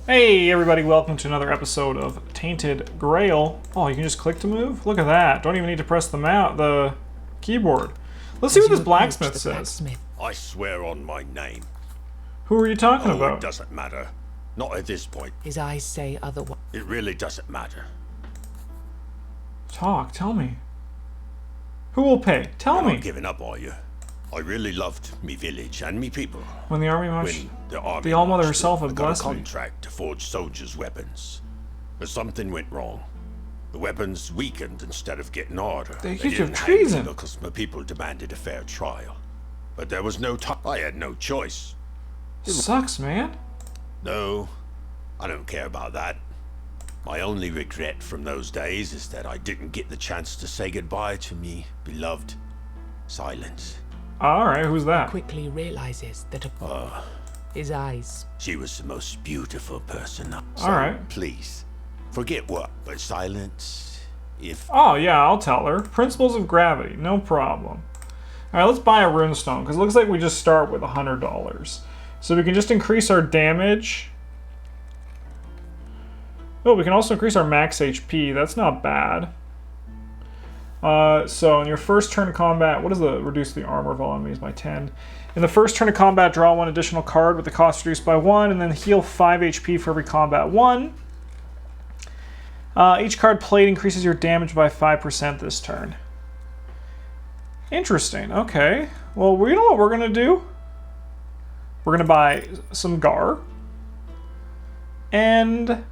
Hey everybody, welcome to another episode of Tainted Grail. Oh, you can just click to move? Look at that. Don't even need to press the keyboard. Let's see what this blacksmith says. I swear on my name. Who are you talking It about? doesn't matter. Not at this point. His eyes say otherwise. It really doesn't matter. Tell me. Who will pay? Tell You're me. not giving up, are you? I really loved me village and me people. When the army marched, When the army the All-Mother marched herself in, had I got a blessed me. contract to forge soldiers' weapons. But something went wrong. The weapons weakened instead of getting harder. They accused you of didn't hang me treason. because my people demanded a fair trial. But there was no time. I had no choice. Sucks, man. No, I don't care about that. My only regret from those days is that I didn't get the chance to say goodbye to me beloved Silence. Alright, who's that? Quickly realizes that his eyes. She was the most beautiful person. So Alright. please, forget what, but Silence, if... Oh yeah, I'll tell her. Principles of gravity, no problem. Alright, let's buy a runestone, because it looks like we just start with $100. So we can just increase our damage. Oh, we can also increase our max HP. That's not bad. So in your first turn of combat, what does the reduce the armor of all enemies by 10? In the first turn of combat, draw one additional card with the cost reduced by 1, and then heal 5 HP for every combat 1. Each card played increases your damage by 5% this turn. Interesting. Okay. Well, you know what we're gonna do? We're gonna buy some Gar. And I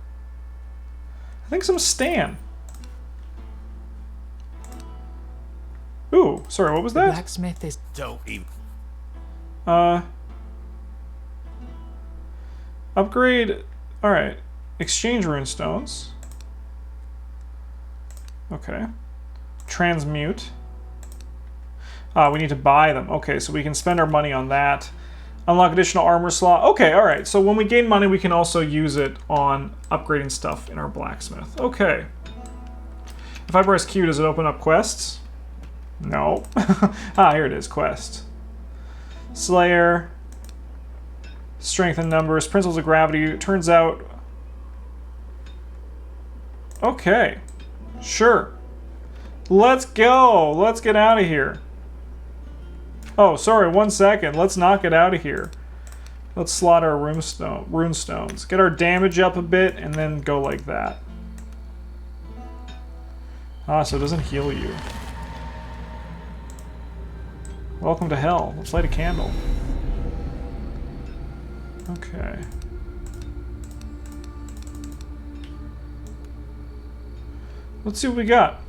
think some Stan. Ooh, sorry, what was that? Blacksmith is. Don't even... Upgrade. Alright. Exchange runestones. Okay. Transmute. We need to buy them. Okay, so we can spend our money on that. Unlock additional armor slot. Okay, alright. So when we gain money, we can also use it on upgrading stuff in our blacksmith. Okay. If I press Q, does it open up quests? No. Here it is. Quest. Slayer. Strength in numbers. Principles of gravity. It turns out... Okay. Sure. Let's go. Let's get out of here. Oh, sorry. 1 second. Let's not get out of here. Let's slot our runestones. Get our damage up a bit and then go like that. So it doesn't heal you. Welcome to hell. Let's light a candle. Okay. Let's see what we got.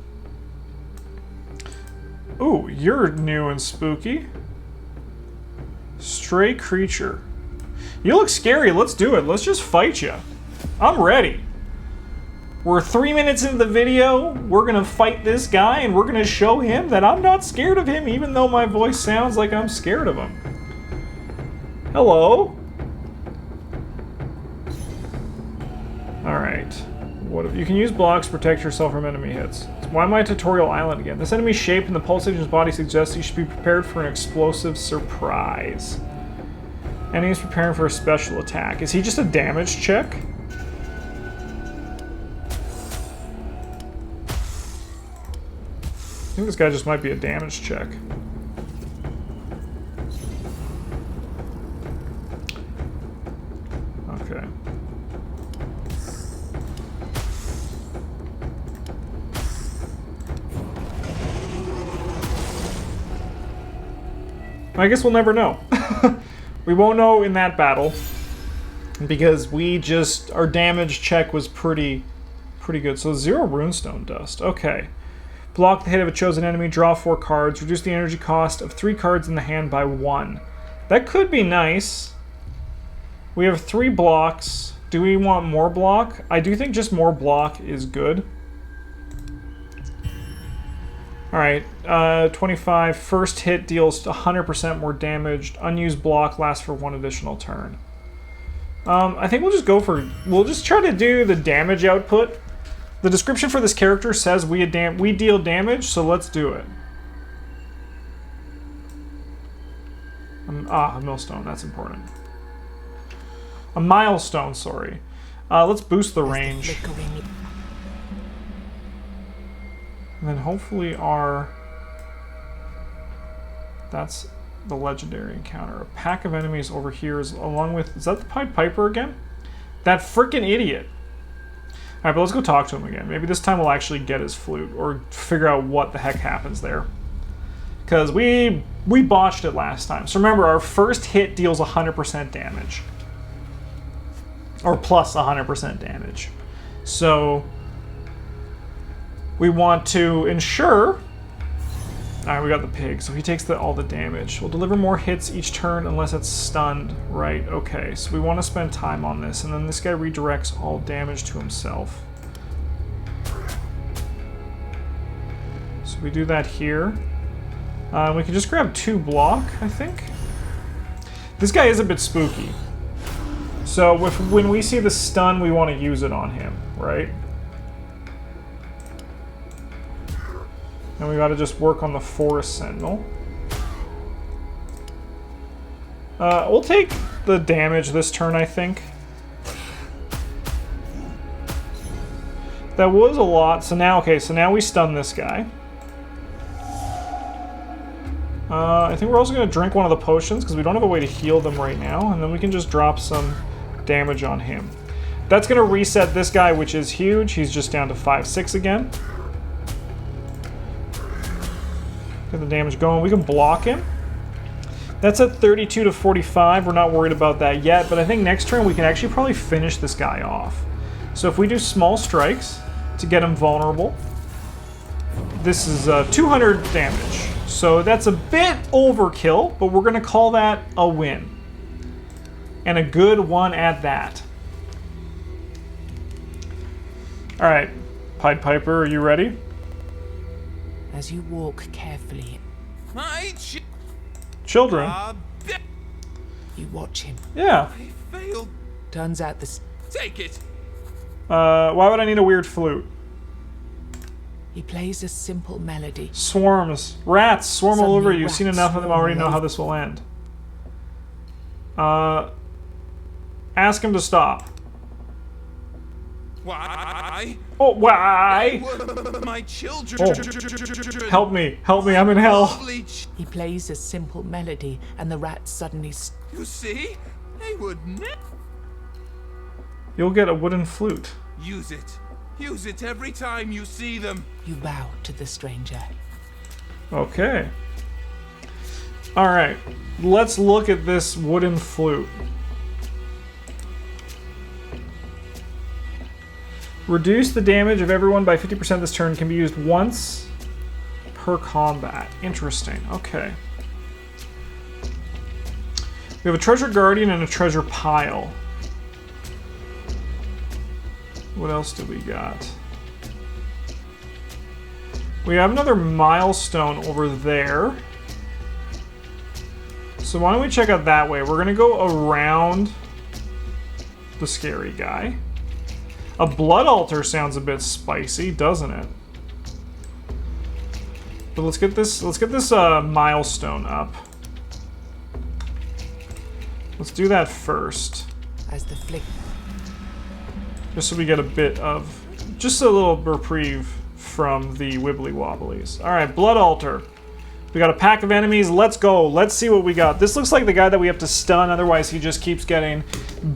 Ooh, you're new and spooky. Stray creature. You look scary. Let's do it. Let's just fight you. I'm ready. We're 3 minutes into the video. We're gonna fight this guy and we're gonna show him that I'm not scared of him, even though my voice sounds like I'm scared of him. Hello? Alright. You can use blocks to protect yourself from enemy hits. Why am I tutorial island again? This enemy's shape and the pulsation of his body suggests you should be prepared for an explosive surprise. Enemy's preparing for a special attack. Is he just a damage check? I think this guy just might be a damage check. Okay. I guess we'll never know. We won't know in that battle because our damage check was pretty good. So 0 runestone dust. Okay. Block the hit of a chosen enemy, draw 4 cards, reduce the energy cost of 3 cards in the hand by 1. That could be nice. We have 3 blocks. Do we want more block? I do think just more block is good. Alright, 25. First hit deals 100% more damage. Unused block lasts for 1 additional turn. I think we'll just go for... We'll just try to do the damage output. The description for this character says we deal damage, so let's do it. A millstone, that's important. A milestone, sorry. Let's boost the As the range. flickering And then hopefully our... That's the legendary encounter. A pack of enemies over here is along with... Is that the Pied Piper again? That freaking idiot. Alright, but let's go talk to him again. Maybe this time we'll actually get his flute or figure out what the heck happens there. Because we botched it last time. So remember, our first hit deals 100% damage. Or plus 100% damage. So we want to ensure... Alright, we got the pig, so he takes all the damage. We'll deliver more hits each turn unless it's stunned. Right, okay, so we want to spend time on this, and then this guy redirects all damage to himself. So we do that here. We can just grab 2 block, I think. This guy is a bit spooky. So when we see the stun, we want to use it on him, right? And we gotta just work on the Forest Sentinel. We'll take the damage this turn, I think. That was a lot. So now, okay, so now we stun this guy. I think we're also gonna drink one of the potions because we don't have a way to heal them right now, and then we can just drop some damage on him. That's gonna reset this guy, which is huge. He's just down to 5/6 again. Get the damage going. We can block him. That's at 32 to 45. We're not worried about that yet, but I think next turn we can actually probably finish this guy off. So if we do small strikes to get him vulnerable, this is 200 damage. So that's a bit overkill, but we're going to call that a win. And a good one at that. All right, Pied Piper, are you ready? as you walk carefully. My Children. You watch him. Yeah. I failed. Turns out Take it. Why would I need a weird flute? he plays a simple melody. Swarms. Rats swarm all over Suddenly you. You've seen rats enough of them swarm already know all how over. this will end. Ask him to stop. Why? Oh, why? Were my children. Oh. Help me. Help me. I'm in hell. Lovely He plays a simple melody, and the rats suddenly You see? They would never You'll get a wooden flute. use it. Use it every time you see them. You bow to the stranger. Okay. Alright. Let's look at this wooden flute. Reduce the damage of everyone by 50% this turn. Can be used once per combat. Interesting. Okay. We have a treasure guardian and a treasure pile. What else do we got? We have another milestone over there. So why don't we check out that way? We're gonna go around the scary guy. A blood altar sounds a bit spicy, doesn't it? But let's get this milestone up. Let's do that first. As the flick Just so we get a bit of, just a little reprieve from the wibbly wobblies. All right, blood altar. We got a pack of enemies. Let's go. Let's see what we got. This looks like the guy that we have to stun. Otherwise, he just keeps getting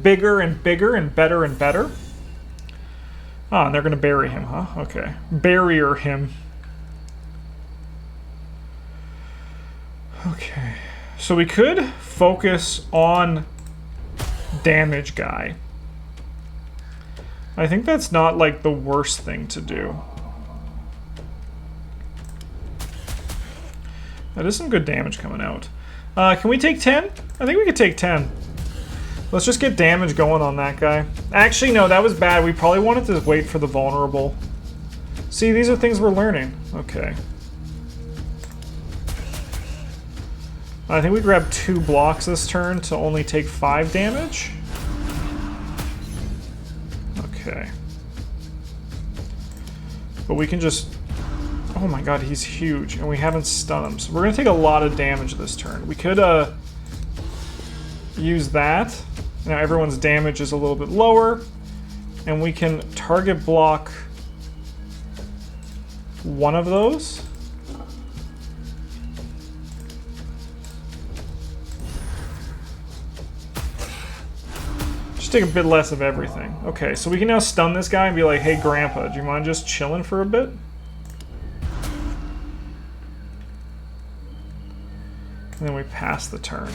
bigger and bigger and better and better. Oh, and they're gonna bury him, huh? Okay, barrier him. Okay, so we could focus on damage guy. I think that's not like the worst thing to do. That is some good damage coming out. Can we take 10? I think we could take 10. Let's just get damage going on that guy. Actually, no, that was bad. We probably wanted to wait for the vulnerable. See, these are things we're learning. Okay. I think we grabbed 2 blocks this turn to only take 5 damage. Okay. But we can just... Oh my god, he's huge, and we haven't stunned him. So we're going to take a lot of damage this turn. We could use that. Now everyone's damage is a little bit lower. And we can target block one of those. Just take a bit less of everything. Okay, so we can now stun this guy and be like, hey, Grandpa, do you mind just chilling for a bit? And then we pass the turn.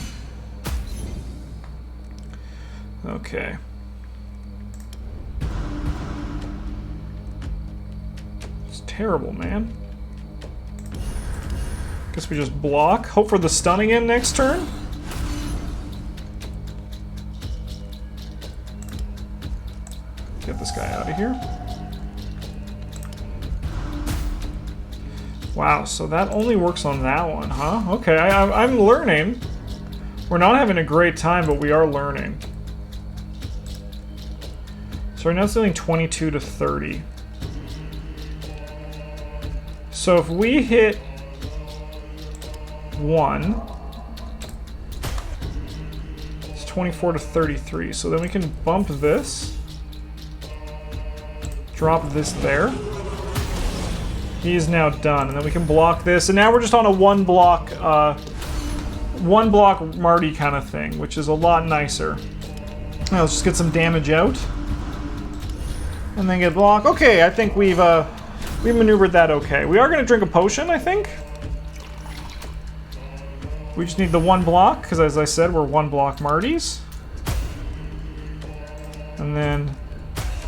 Okay. It's terrible, man. Guess we just block. Hope for the stun again next turn. Get this guy out of here. Wow, so that only works on that one, huh? Okay, I'm learning. We're not having a great time, but we are learning. So right now it's dealing 22 to 30. So if we hit 1, it's 24 to 33. So then we can bump this, drop this there. He is now done, and then we can block this, and now we're just on a one block Marty kind of thing, which is a lot nicer. Now let's just get some damage out, and then get blocked. Okay, I think we've maneuvered that okay. We are going to drink a potion, I think. We just need the one block, because as I said, we're one block Martys. And then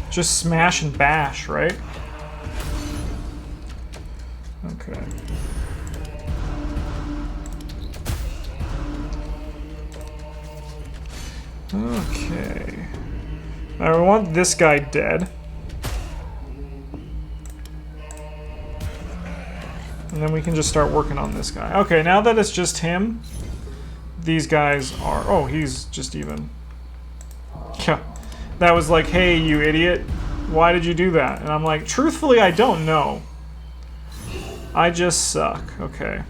just smash and bash, right? Okay. Okay. Now we want this guy dead. And then we can just start working on this guy. Okay, now that it's just him, these guys are... Oh, he's just even... Yeah. That was like, hey, you idiot. Why did you do that? And I'm like, truthfully, I don't know. I just suck. Okay.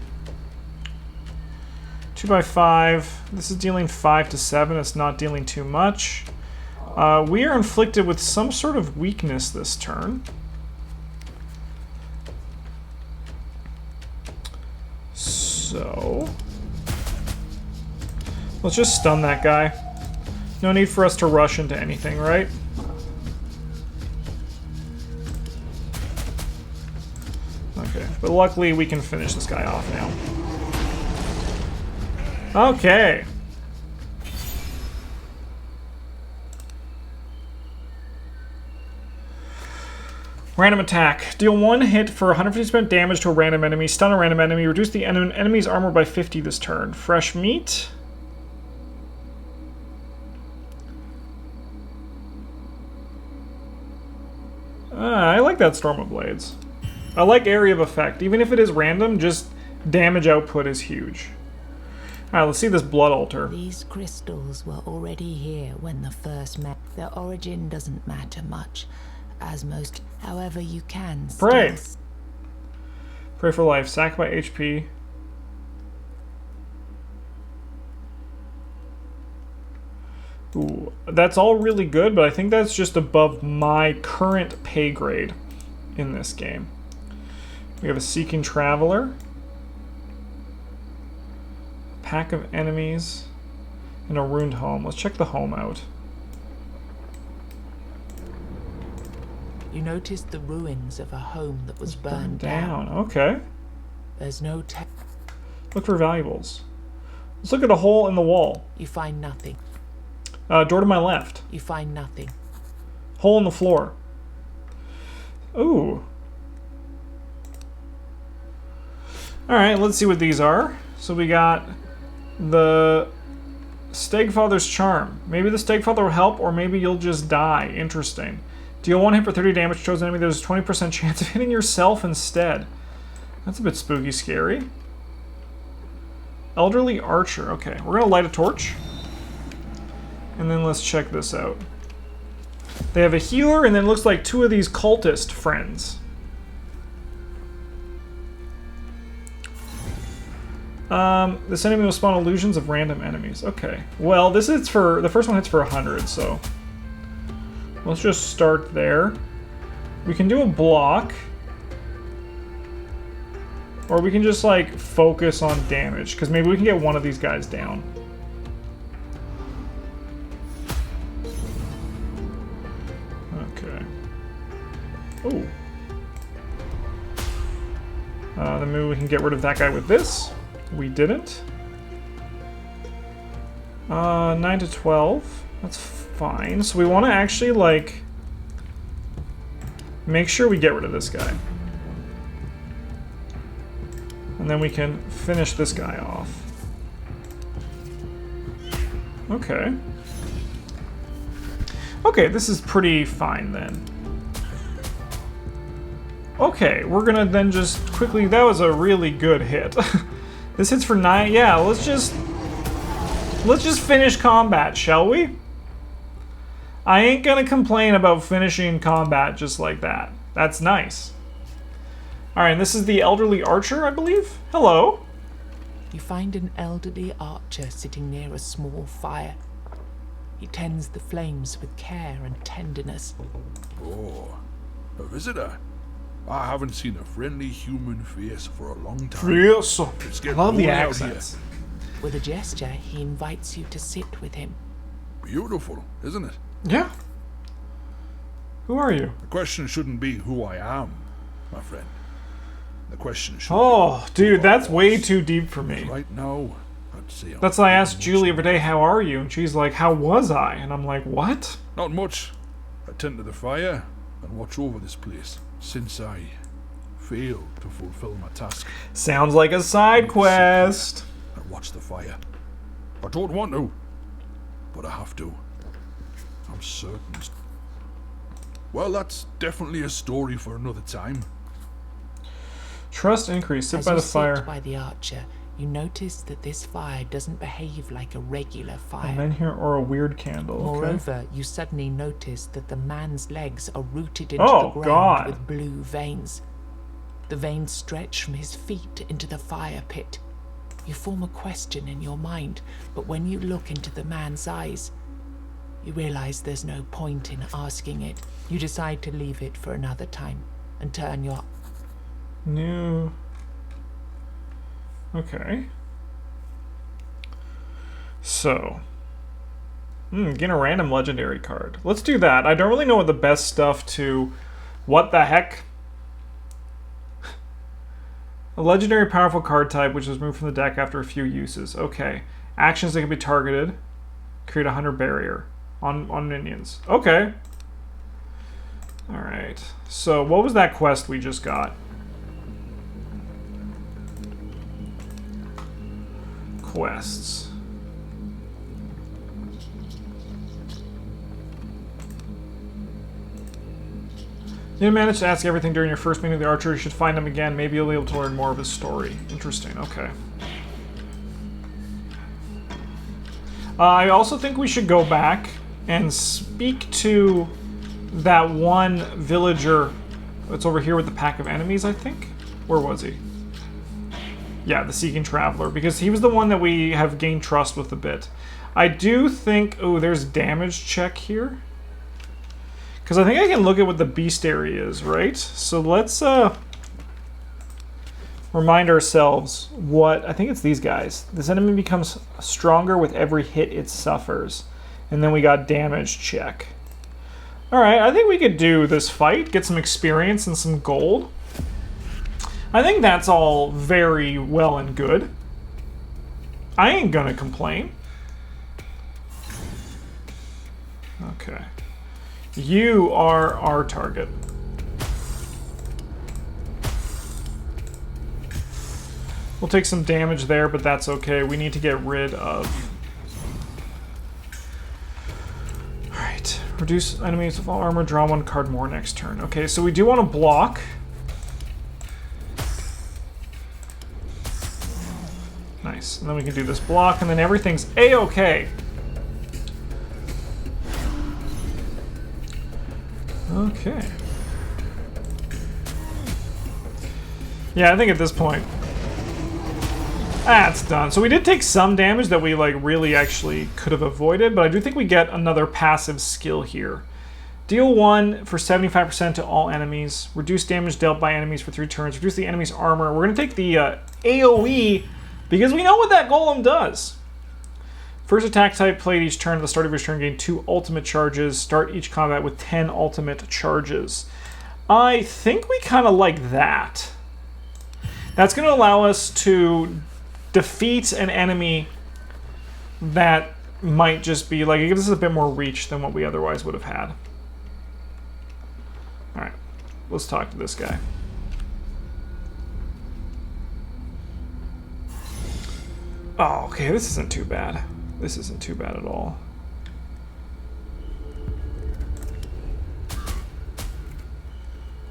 2x5. This is dealing 5 to 7. It's not dealing too much. We are inflicted with some sort of weakness this turn. So let's just stun that guy. No need for us to rush into anything, right? Okay, but luckily we can finish this guy off now. Okay. Random attack. Deal 1 hit for 150% damage to a random enemy. Stun a random enemy. Reduce the enemy's armor by 50 this turn. Fresh meat. I like that Storm of Blades. I like area of effect. Even if it is random, just damage output is huge. Alright, let's see this blood altar. These crystals were already here when the first met. Their origin doesn't matter much, as most. However, you can pray. still... Pray for life. Sack by HP. Ooh, that's all really good, but I think that's just above my current pay grade in this game. We have a Seeking Traveler, a pack of enemies, and a ruined home. Let's check the home out. You noticed the ruins of a home that was burned down. Okay. There's no Look for valuables. Let's look at a hole in the wall. You find nothing. Door to my left. You find nothing. Hole in the floor. Ooh. Alright, let's see what these are. So we got the Stegfather's Charm. Maybe the Stegfather will help, or maybe you'll just die. Interesting. Deal 1 hit for 30 damage to chosen enemy. There's a 20% chance of hitting yourself instead. That's a bit spooky scary. Elderly Archer. Okay, we're going to light a torch. And then let's check this out. They have a healer, and then it looks like 2 of these cultist friends. This enemy will spawn illusions of random enemies. Okay. Well, this is for... The first one hits for 100, so... Let's just start there. We can do a block. Or we can just, like, focus on damage. Because maybe we can get one of these guys down. Okay. Ooh. Then maybe we can get rid of that guy with this. We didn't. 9 to 12. That's fine. So we want to actually, like, make sure we get rid of this guy. And then we can finish this guy off. Okay. Okay, this is pretty fine then. Okay, we're gonna then just quickly... That was a really good hit. This hits for 9. Yeah, let's just finish combat, shall we? I ain't gonna complain about finishing combat just like that. That's nice. Alright, and this is the elderly archer, I believe? Hello. You find an elderly archer sitting near a small fire. He tends the flames with care and tenderness. Oh, a visitor. I haven't seen a friendly human face for a long time. Yes. It's I getting love the warm out accents. With a gesture, he invites you to sit with him. here. Beautiful, isn't it? Yeah. Who are you? The question shouldn't be who I am, my friend. The question should Oh, be dude, who I that's way was. too deep for me. Right now, I'd say That's why I asked Julie every day, how are you? And she's like, how was I? And I'm like, what? Not much. I tend to the fire and watch over this place since I failed to fulfill my task. Sounds like a side quest. And watch the fire. I don't want to, but I have to. I'm certain. Well, that's definitely a story for another time. Trust increase. Sit As by you the fire. sit by the archer, you notice that this fire doesn't behave like a regular fire. And then here, or a weird candle. Okay. Moreover, you suddenly notice that the man's legs are rooted into Oh, the ground God. with blue veins. The veins stretch from his feet into the fire pit. You form a question in your mind, but when you look into the man's eyes, you realize there's no point in asking it. You decide to leave it for another time and turn your... New. Okay. So. Get a random legendary card. Let's do that. I don't really know what the best stuff to... What the heck? A legendary powerful card type which is removed from the deck after a few uses. Okay. Actions that can be targeted. Create a 100 barrier on minions. Okay. Alright. So what was that quest we just got? Quests. You didn't manage to ask everything during your first meeting with the archer. You should find him again. Maybe you'll be able to learn more of his story. Interesting. Okay. I also think we should go back and speak to that one villager that's over here with the pack of enemies, I think. Where was he? Yeah, the Seeking Traveler, because he was the one that we have gained trust with a bit. I do think... Oh, there's damage check here. Because I think I can look at what the bestiary is, right? So let's remind ourselves what... I think it's these guys. This enemy becomes stronger with every hit it suffers. And then we got damage check. Alright, I think we could do this fight, get some experience and some gold. I think that's all very well and good. I ain't gonna complain. Okay. You are our target. We'll take some damage there, but that's okay. We need to get rid of... Alright. Reduce enemies with all armor, draw one card more next turn. Okay, so we do want to block. Nice. And then we can do this block, and then everything's A-okay. Okay. Yeah, I think at this point, that's done. So we did take some damage that we like really actually could have avoided, but I do think we get another passive skill here Deal 1 for 75% to all enemies. Reduce damage dealt by enemies for 3 turns. Reduce the enemy's armor. We're going to take the AoE because we know what that golem does. First attack type played each turn. At the start of your turn, gain 2 ultimate charges. Start each combat with 10 ultimate charges. I think we kind of like that. That's going to allow us to defeat an enemy that might just be like, it gives us a bit more reach than what we otherwise would have had. Alright, let's talk to this guy. Oh, okay, this isn't too bad. This isn't too bad at all.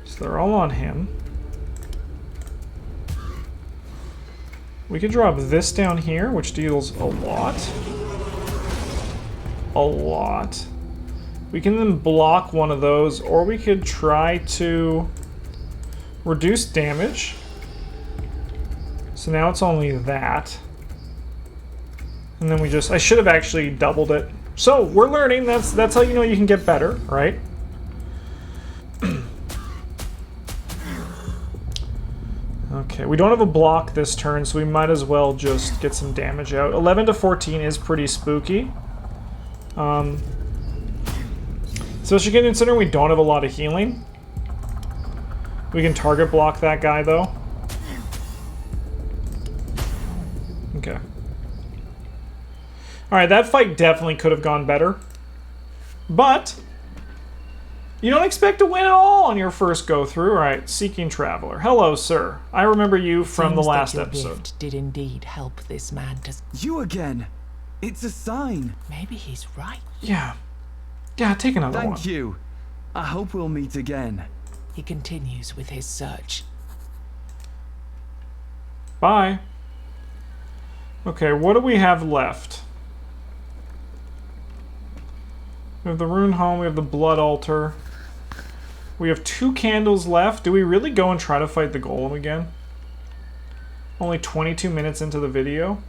So they're all on him. We could drop this down here, which deals a lot. A lot. We can then block one of those, or we could try to reduce damage. So now it's only that. And then we just, I should have actually doubled it. So we're learning, that's how you know you can get better, right? Okay, we don't have a block this turn, so we might as well just get some damage out. 11 to 14 is pretty spooky. Especially considering we don't have a lot of healing. We can target block that guy, though. Okay. Alright, that fight definitely could have gone better. But you don't expect to win at all on your first go-through. Alright, Seeking Traveler. Hello, sir. I remember you from the last episode. Gift did indeed help this man to... You again. It's a sign. Maybe he's right. Yeah. Yeah, take another one. Thank you. I hope we'll meet again. He continues with his search. Bye. Okay, what do we have left? We have the rune home, we have the blood altar. We have 2 candles left. Do we really go and try to fight the golem again? Only 22 minutes into the video.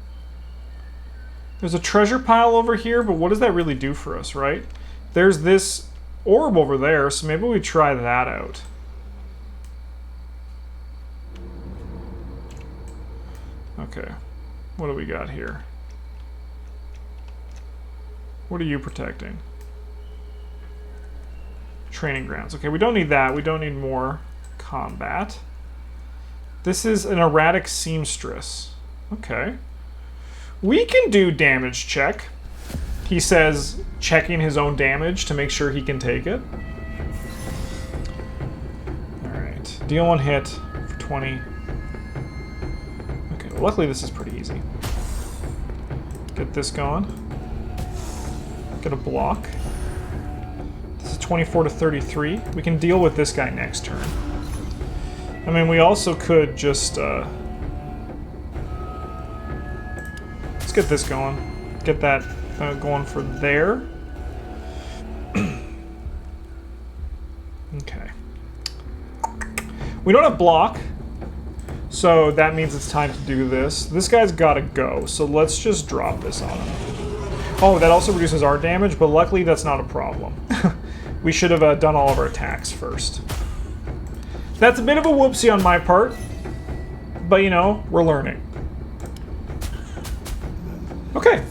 There's a treasure pile over here, but what does that really do for us, right? There's this orb over there, so maybe we try that out. Okay, what do we got here? What are you protecting? Training grounds. Okay, we don't need that. We don't need more combat. This is an erratic seamstress. Okay. We can do damage check. He says checking his own damage to make sure he can take it. Alright. Deal 1 hit for 20. Okay, well, luckily this is pretty easy. Get this going. Get a block. This is 24 to 33. We can deal with this guy next turn. I mean, we also could just... let's get this going. Get that going for there. Okay. We don't have block, so that means it's time to do this. This guy's gotta go, so let's just drop this on him. Oh, that also reduces our damage, but luckily that's not a problem. We should have done all of our attacks first. That's a bit of a whoopsie on my part, but you know, we're learning. Okay.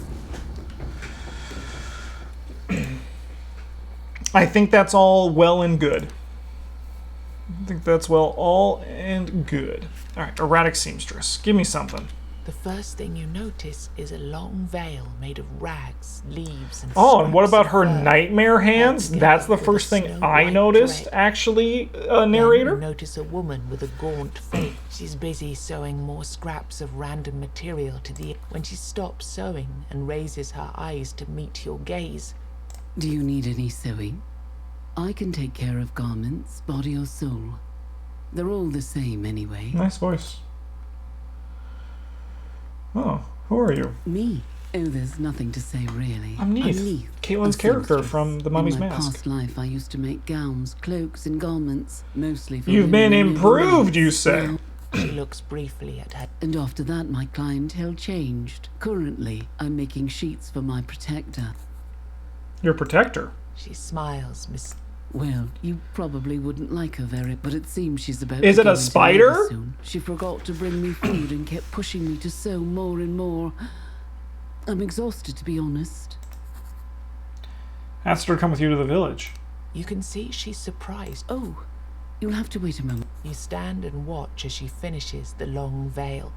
I think that's all well and good. I think that's all and good. Alright, erratic seamstress. Give me something. The first thing you notice is a long veil made of rags, leaves, and oh, and what about her fur, nightmare hands? That's the first thing I noticed, actually, narrator. Then you notice a woman with a gaunt face. She's busy sewing more scraps of random material to the... When she stops sewing and raises her eyes to meet your gaze... Do you need any sewing? I can take care of garments, body or soul. They're all the same anyway. Nice voice. Oh, who are you? Me? Oh, there's nothing to say, really. I'm Neith. Caitlin's character from The Mummy's Mask. In my past life, I used to make gowns, cloaks, and garments, mostly for... You've been improved, you say? Now, she looks briefly at her. And after that, my clientele changed. Currently, I'm making sheets for my protector. Your protector? She smiles Well, you probably wouldn't like her very, but it seems she's about Is to it go a into spider? labor soon. She forgot to bring me food and kept pushing me to sew more and more. I'm exhausted, to be honest. Asked her to come with you to the village. You can see she's surprised. Oh, you'll have to wait a moment. You stand and watch as she finishes the long veil.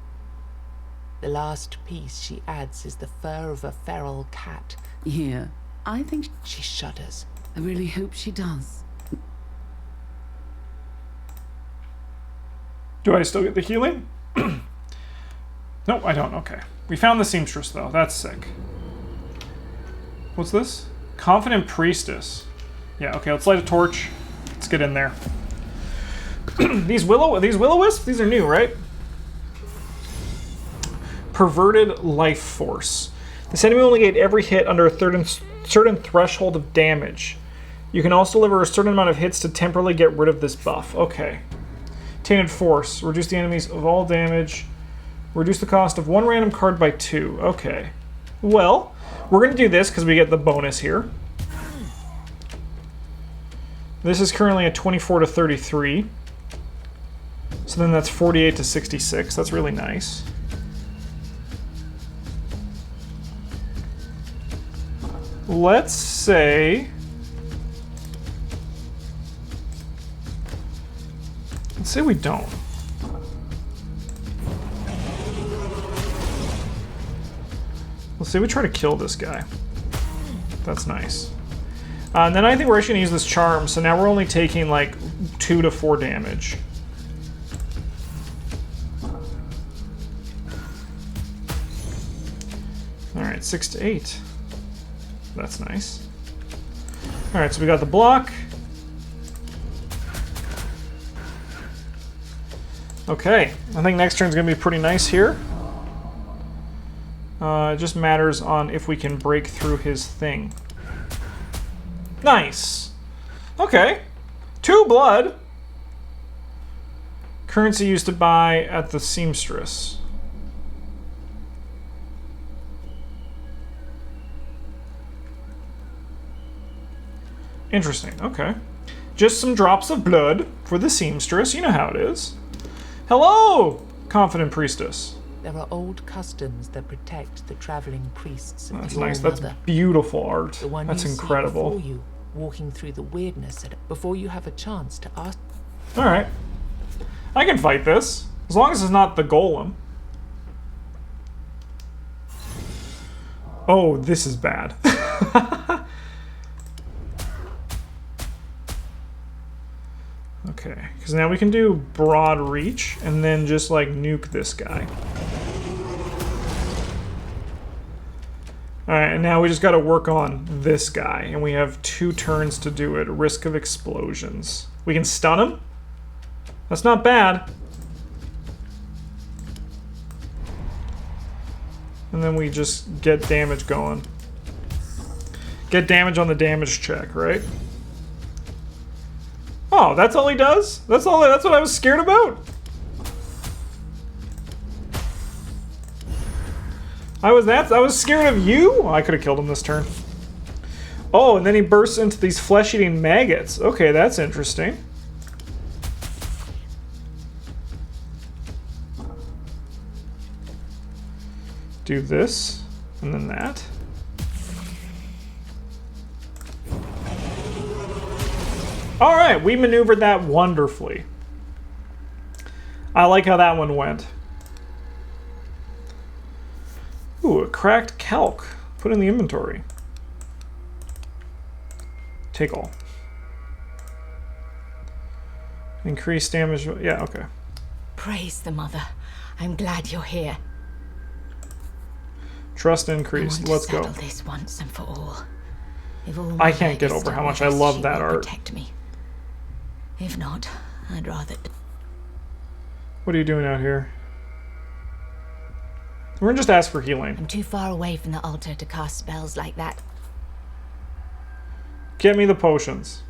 The last piece she adds is the fur of a feral cat. Here, I think She shudders. I really hope she does. Do I still get the healing? Nope, I don't. Okay. We found the seamstress, though. That's sick. What's this? Confident priestess. Yeah, okay, let's light a torch. Let's get in there. These will-o-wisps? These are new, right? Perverted life force. This enemy only get every hit under a certain threshold of damage. You can also deliver a certain amount of hits to temporarily get rid of this buff. Okay. Tainted force. Reduce the enemies of all damage. Reduce the cost of one random card by 2. Okay. Well, we're going to do this because we get the bonus here. This is currently at 24 to 33. So then that's 48 to 66. That's really nice. Let's say... Let's say we don't. Let's say we try to kill this guy. That's nice. And then I think we're actually going to use this charm, so now we're only taking like 2 to 4 damage. Alright, 6 to 8. That's nice. Alright, so we got the block. Okay, I think next turn's going to be pretty nice here. It just matters on if we can break through his thing. Nice. Okay. 2 blood. Currency used to buy at the seamstress. Interesting. Okay. Just some drops of blood for the seamstress. You know how it is. Hello, confident priestess. There are old customs that protect the traveling priests of That's the nice. All-Mother. That's beautiful art. The one That's you incredible. See before you, walking through the weirdness before you have a chance to ask. All right. I can fight this. As long as it's not the golem. Oh, this is bad. Okay, because now we can do broad reach and then just like nuke this guy. Alright, and now we just got to work on this guy, and we have 2 turns to do it. Risk of explosions. We can stun him? That's not bad. And then we just get damage going. Get damage on the damage check, right? Oh, that's all he does? That's what I was scared about? I was scared of you? I could have killed him this turn. Oh, and then he bursts into these flesh-eating maggots. Okay, that's interesting. Do this, and then that. All right, we maneuvered that wonderfully. I like how that one went. Ooh, a cracked calc. Put in the inventory. Take all. Increase damage. Yeah, okay. Praise the Mother. I'm glad you're here. Trust increased. Let's go. Settle this once and for all. If all I my can't get is over still how much with I us, love she that will art. Protect me. If not, I'd rather. What are you doing out here? We're gonna just ask for healing. I'm too far away from the altar to cast spells like that. Get me the potions.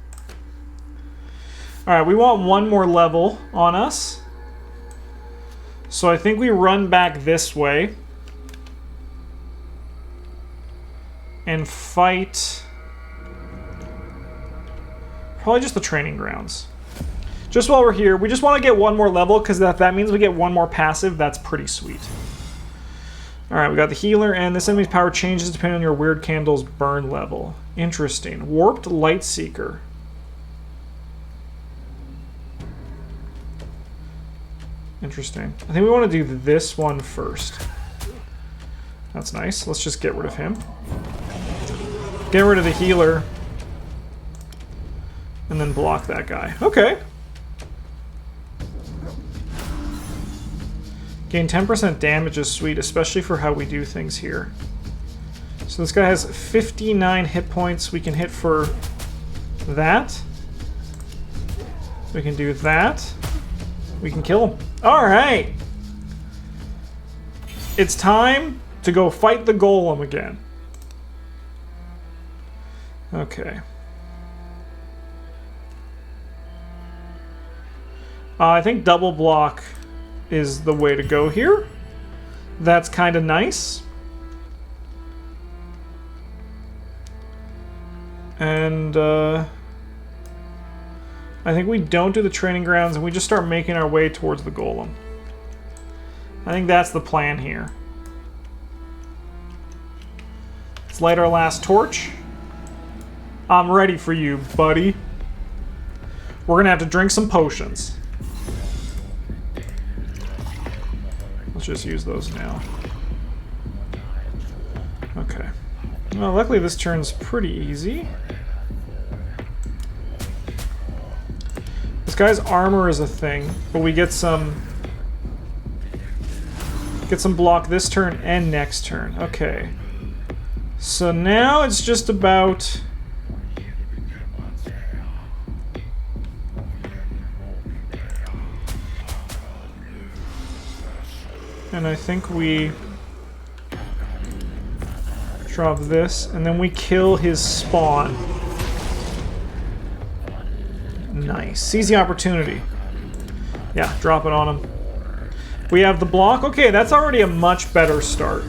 Alright, we want 1 more level on us. So I think we run back this way. And fight... Probably just the training grounds. Just while we're here, we just want to get one more level, because that means we get one more passive. That's pretty sweet. Alright, we got the healer, and this enemy's power changes depending on your weird candle's burn level. Interesting. Warped Light Seeker. Interesting. I think we want to do this one first. That's nice. Let's just get rid of him. Get rid of the healer. And then block that guy. Okay. Gain 10% damage is sweet, especially for how we do things here. So this guy has 59 hit points. We can hit for that. We can do that. We can kill him. Alright! It's time to go fight the golem again. Okay. I think double block is the way to go here. That's kind of nice. And I think we don't do the training grounds and we just start making our way towards the golem. I think that's the plan here. Let's light our last torch. I'm ready for you, buddy. We're gonna have to drink some potions. Let's just use those now. Okay. Well, luckily this turn's pretty easy. This guy's armor is a thing, but we get some block this turn and next turn. Okay. So now it's just about and I think we drop this, and then we kill his spawn. Nice. Seize the opportunity. Yeah, drop it on him. We have the block. Okay, that's already a much better start.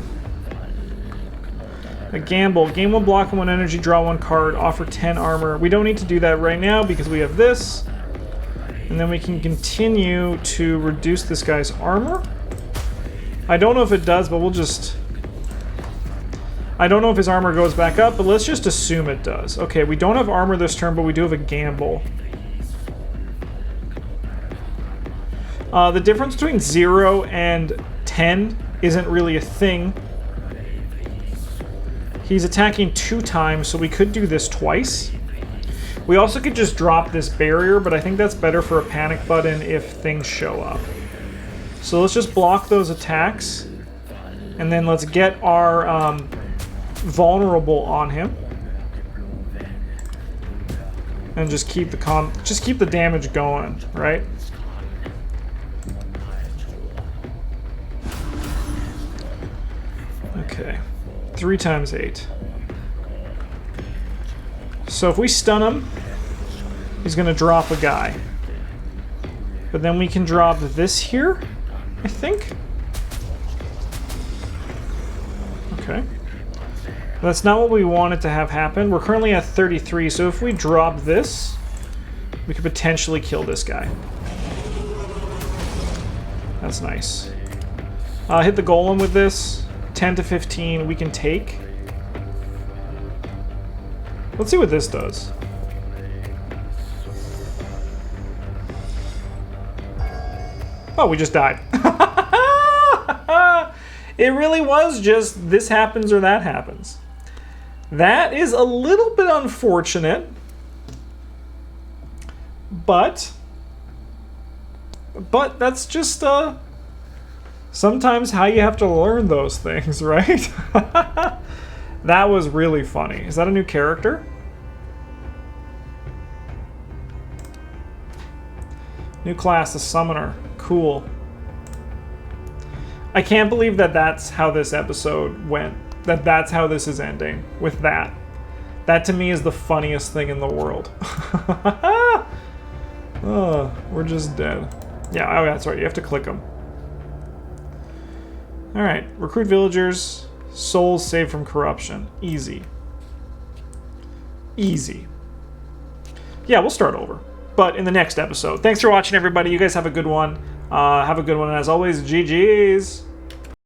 A gamble. Gain 1 block and 1 energy, draw 1 card, offer 10 armor. We don't need to do that right now because we have this. And then we can continue to reduce this guy's armor. I don't know if it does, but we'll just... I don't know if his armor goes back up, but let's just assume it does. Okay, we don't have armor this turn, but we do have a gamble. The difference between 0 and 10 isn't really a thing. He's attacking 2 times, so we could do this twice. We also could just drop this barrier, but I think that's better for a panic button if things show up. So let's just block those attacks, and then let's get our vulnerable on him, and just keep the damage going, right? Okay, 3 times 8. So if we stun him, he's gonna drop a guy. But then we can drop this here, I think. Okay. That's not what we wanted to have happen. We're currently at 33, so if we drop this, we could potentially kill this guy. That's nice. Hit the golem with this. 10 to 15 we can take. Let's see what this does. Oh, we just died. It really was just this happens or that happens. That is a little bit unfortunate, but that's just sometimes how you have to learn those things, right? That was really funny. Is that a new character? New class, a summoner. Cool. I can't believe that that's how this episode went. That's how this is ending, with that. That to me is the funniest thing in the world. Oh, we're just dead. Yeah, oh, that's right. You have to click them. Alright, recruit villagers. Souls saved from corruption. Easy. Easy. yeah, we'll start over. But in the next episode. Thanks for watching, everybody. You guys have a good one. Have a good one. And as always, GG's.